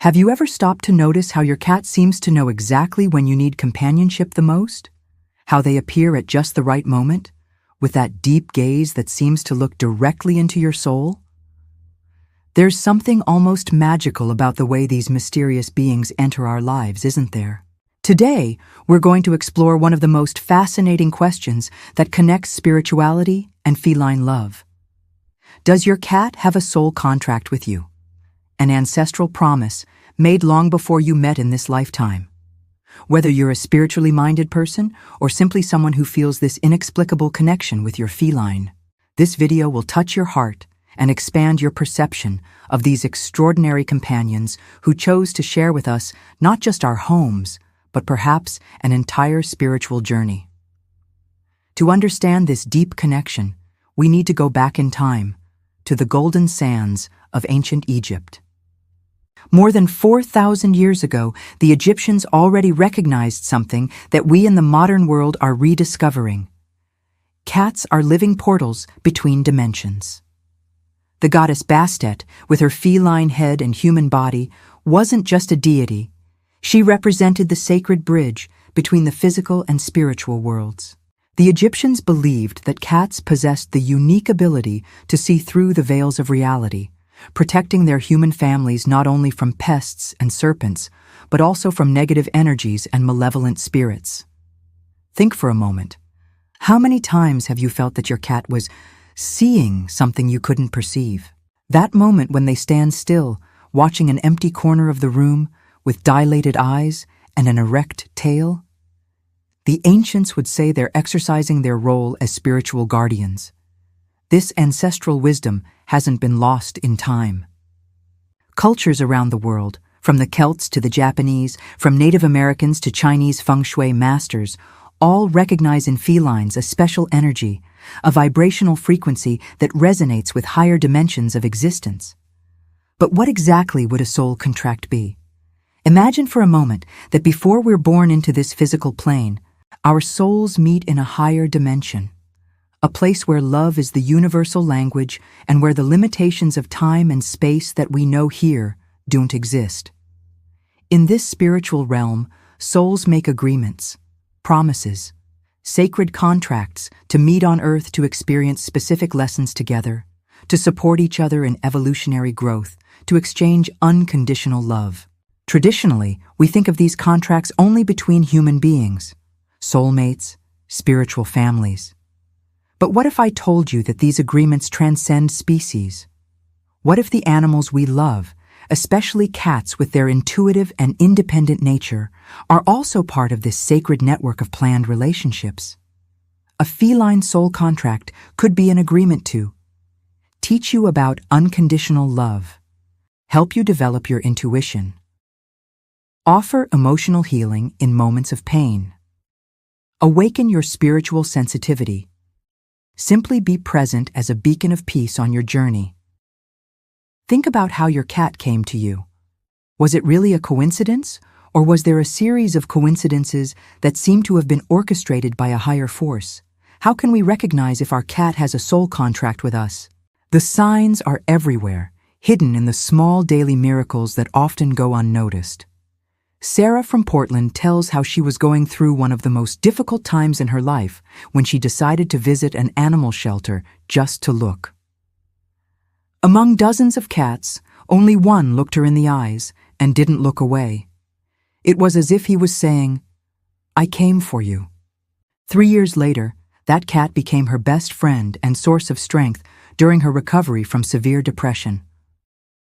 Have you ever stopped to notice how your cat seems to know exactly when you need companionship the most? How they appear at just the right moment, with that deep gaze that seems to look directly into your soul? There's something almost magical about the way these mysterious beings enter our lives, isn't there? Today, we're going to explore one of the most fascinating questions that connects spirituality and feline love. Does your cat have a soul contract with you? An ancestral promise made long before you met in this lifetime. Whether you're a spiritually minded person or simply someone who feels this inexplicable connection with your feline, this video will touch your heart and expand your perception of these extraordinary companions who chose to share with us not just our homes, but perhaps an entire spiritual journey. To understand this deep connection, we need to go back in time to the golden sands of ancient Egypt. More than 4,000 years ago, the Egyptians already recognized something that we in the modern world are rediscovering. Cats are living portals between dimensions. The goddess Bastet, with her feline head and human body, wasn't just a deity. She represented the sacred bridge between the physical and spiritual worlds. The Egyptians believed that cats possessed the unique ability to see through the veils of reality, protecting their human families not only from pests and serpents, but also from negative energies and malevolent spirits. Think for a moment. How many times have you felt that your cat was seeing something you couldn't perceive? That moment when they stand still, watching an empty corner of the room with dilated eyes and an erect tail? The ancients would say they're exercising their role as spiritual guardians. This ancestral wisdom hasn't been lost in time. Cultures around the world, from the Celts to the Japanese, from Native Americans to Chinese feng shui masters, all recognize in felines a special energy, a vibrational frequency that resonates with higher dimensions of existence. But what exactly would a soul contract be? Imagine for a moment that before we're born into this physical plane, our souls meet in a higher dimension. A place where love is the universal language and where the limitations of time and space that we know here don't exist. In this spiritual realm, souls make agreements, promises, sacred contracts to meet on Earth to experience specific lessons together, to support each other in evolutionary growth, to exchange unconditional love. Traditionally, we think of these contracts only between human beings, soulmates, spiritual families. But what if I told you that these agreements transcend species? What if the animals we love, especially cats with their intuitive and independent nature, are also part of this sacred network of planned relationships? A feline soul contract could be an agreement to teach you about unconditional love, help you develop your intuition, offer emotional healing in moments of pain, awaken your spiritual sensitivity, simply be present as a beacon of peace on your journey. Think about how your cat came to you. Was it really a coincidence, or was there a series of coincidences that seem to have been orchestrated by a higher force? How can we recognize if our cat has a soul contract with us? The signs are everywhere, hidden in the small daily miracles that often go unnoticed. Sarah from Portland tells how she was going through one of the most difficult times in her life when she decided to visit an animal shelter just to look. Among dozens of cats, only one looked her in the eyes and didn't look away. It was as if he was saying, "I came for you." 3 years later, that cat became her best friend and source of strength during her recovery from severe depression.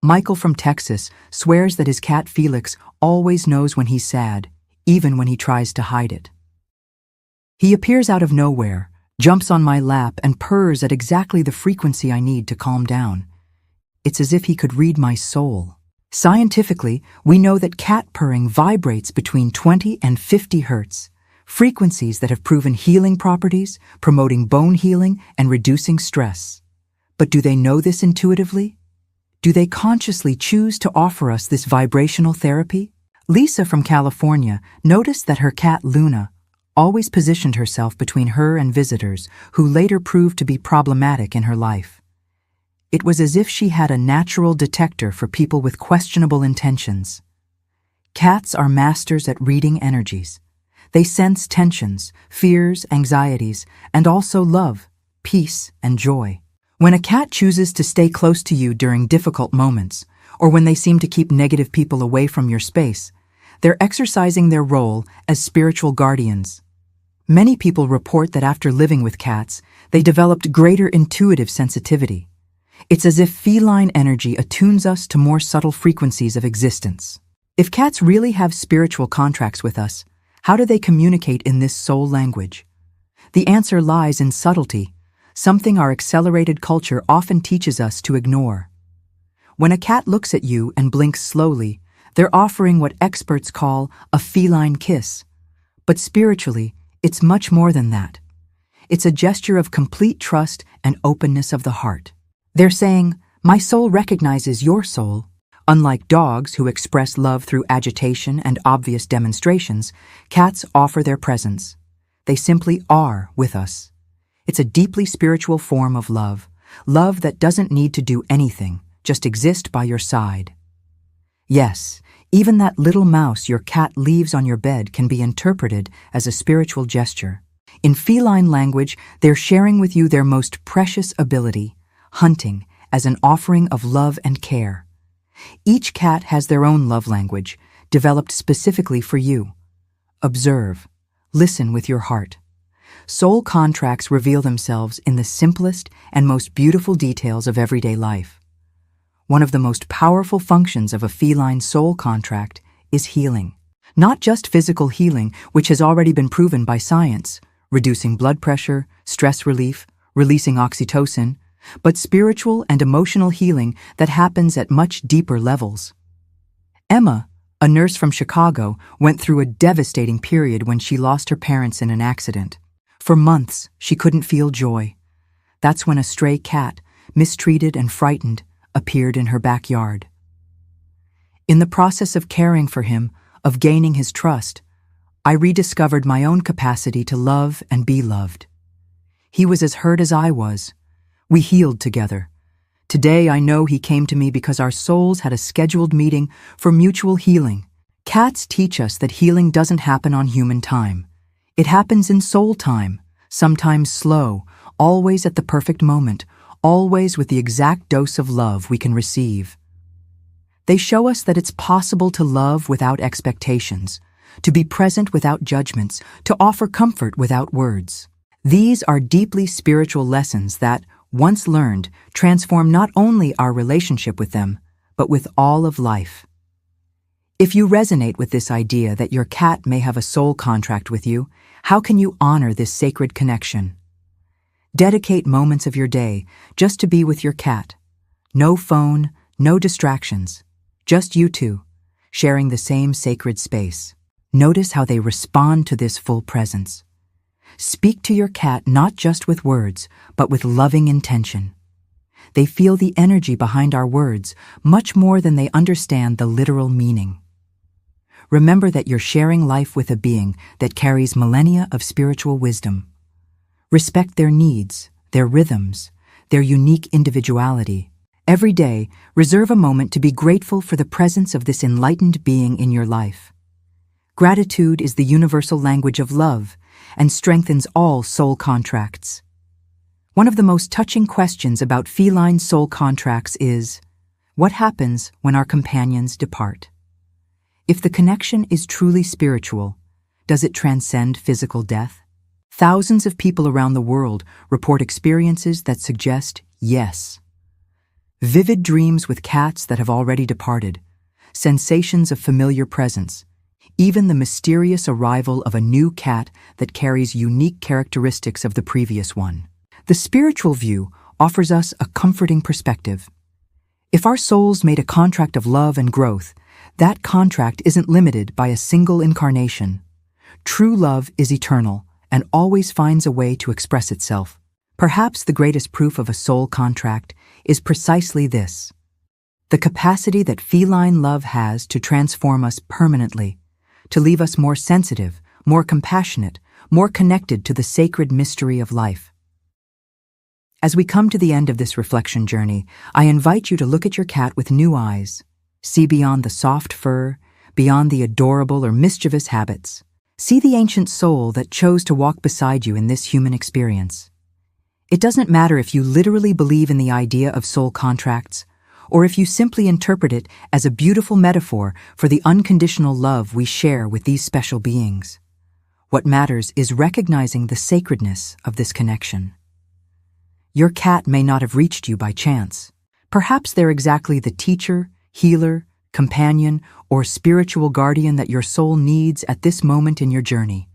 Michael from Texas swears that his cat Felix always knows when he's sad, even when he tries to hide it. He appears out of nowhere, jumps on my lap, and purrs at exactly the frequency I need to calm down. It's as if he could read my soul. Scientifically, we know that cat purring vibrates between 20 and 50 hertz, frequencies that have proven healing properties, promoting bone healing and reducing stress. But do they know this intuitively? Do they consciously choose to offer us this vibrational therapy? Lisa from California noticed that her cat Luna always positioned herself between her and visitors who later proved to be problematic in her life. It was as if she had a natural detector for people with questionable intentions. Cats are masters at reading energies. They sense tensions, fears, anxieties, and also love, peace, and joy. When a cat chooses to stay close to you during difficult moments, or when they seem to keep negative people away from your space, they're exercising their role as spiritual guardians. Many people report that after living with cats, they developed greater intuitive sensitivity. It's as if feline energy attunes us to more subtle frequencies of existence. If cats really have spiritual contracts with us, how do they communicate in this soul language? The answer lies in subtlety, something our accelerated culture often teaches us to ignore. When a cat looks at you and blinks slowly, they're offering what experts call a feline kiss. But spiritually, it's much more than that. It's a gesture of complete trust and openness of the heart. They're saying, "My soul recognizes your soul." Unlike dogs who express love through agitation and obvious demonstrations, cats offer their presence. They simply are with us. It's a deeply spiritual form of love, love that doesn't need to do anything, just exist by your side. Yes, even that little mouse your cat leaves on your bed can be interpreted as a spiritual gesture. In feline language, they're sharing with you their most precious ability, hunting, as an offering of love and care. Each cat has their own love language, developed specifically for you. Observe, listen with your heart. Soul contracts reveal themselves in the simplest and most beautiful details of everyday life. One of the most powerful functions of a feline soul contract is healing. Not just physical healing, which has already been proven by science, reducing blood pressure, stress relief, releasing oxytocin, but spiritual and emotional healing that happens at much deeper levels. Emma, a nurse from Chicago, went through a devastating period when she lost her parents in an accident. For months, she couldn't feel joy. That's when a stray cat, mistreated and frightened, appeared in her backyard. In the process of caring for him, of gaining his trust, I rediscovered my own capacity to love and be loved. He was as hurt as I was. We healed together. Today I know he came to me because our souls had a scheduled meeting for mutual healing. Cats teach us that healing doesn't happen on human time. It happens in soul time, sometimes slow, always at the perfect moment, always with the exact dose of love we can receive. They show us that it's possible to love without expectations, to be present without judgments, to offer comfort without words. These are deeply spiritual lessons that, once learned, transform not only our relationship with them, but with all of life. If you resonate with this idea that your cat may have a soul contract with you, how can you honor this sacred connection? Dedicate moments of your day just to be with your cat. No phone, no distractions, just you two, sharing the same sacred space. Notice how they respond to this full presence. Speak to your cat not just with words, but with loving intention. They feel the energy behind our words much more than they understand the literal meaning. Remember that you're sharing life with a being that carries millennia of spiritual wisdom. Respect their needs, their rhythms, their unique individuality. Every day, reserve a moment to be grateful for the presence of this enlightened being in your life. Gratitude is the universal language of love and strengthens all soul contracts. One of the most touching questions about feline soul contracts is, what happens when our companions depart? If the connection is truly spiritual, does it transcend physical death? Thousands of people around the world report experiences that suggest yes. Vivid dreams with cats that have already departed, sensations of familiar presence, even the mysterious arrival of a new cat that carries unique characteristics of the previous one. The spiritual view offers us a comforting perspective. If our souls made a contract of love and growth, that contract isn't limited by a single incarnation. True love is eternal and always finds a way to express itself. Perhaps the greatest proof of a soul contract is precisely this: the capacity that feline love has to transform us permanently, to leave us more sensitive, more compassionate, more connected to the sacred mystery of life. As we come to the end of this reflection journey, I invite you to look at your cat with new eyes. See beyond the soft fur, beyond the adorable or mischievous habits. See the ancient soul that chose to walk beside you in this human experience. It doesn't matter if you literally believe in the idea of soul contracts, or if you simply interpret it as a beautiful metaphor for the unconditional love we share with these special beings. What matters is recognizing the sacredness of this connection. Your cat may not have reached you by chance. Perhaps they're exactly the teacher, healer, companion, or spiritual guardian that your soul needs at this moment in your journey.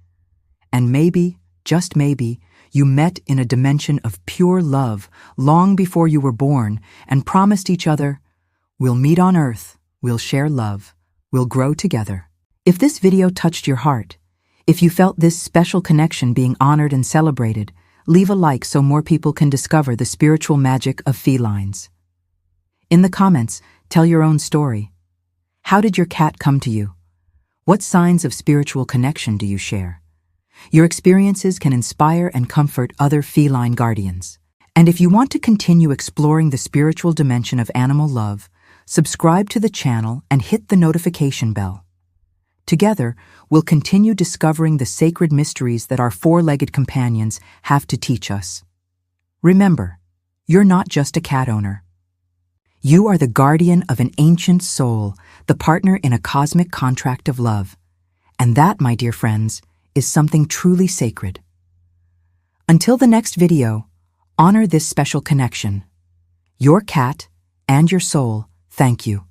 And maybe, just maybe, you met in a dimension of pure love long before you were born and promised each other, "We'll meet on Earth, we'll share love, we'll grow together." If this video touched your heart, if you felt this special connection being honored and celebrated, leave a like so more people can discover the spiritual magic of felines. In the comments, tell your own story. How did your cat come to you? What signs of spiritual connection do you share? Your experiences can inspire and comfort other feline guardians. And if you want to continue exploring the spiritual dimension of animal love, subscribe to the channel and hit the notification bell. Together, we'll continue discovering the sacred mysteries that our four-legged companions have to teach us. Remember, you're not just a cat owner. You are the guardian of an ancient soul, the partner in a cosmic contract of love. And that, my dear friends, is something truly sacred. Until the next video, honor this special connection. Your cat and your soul thank you.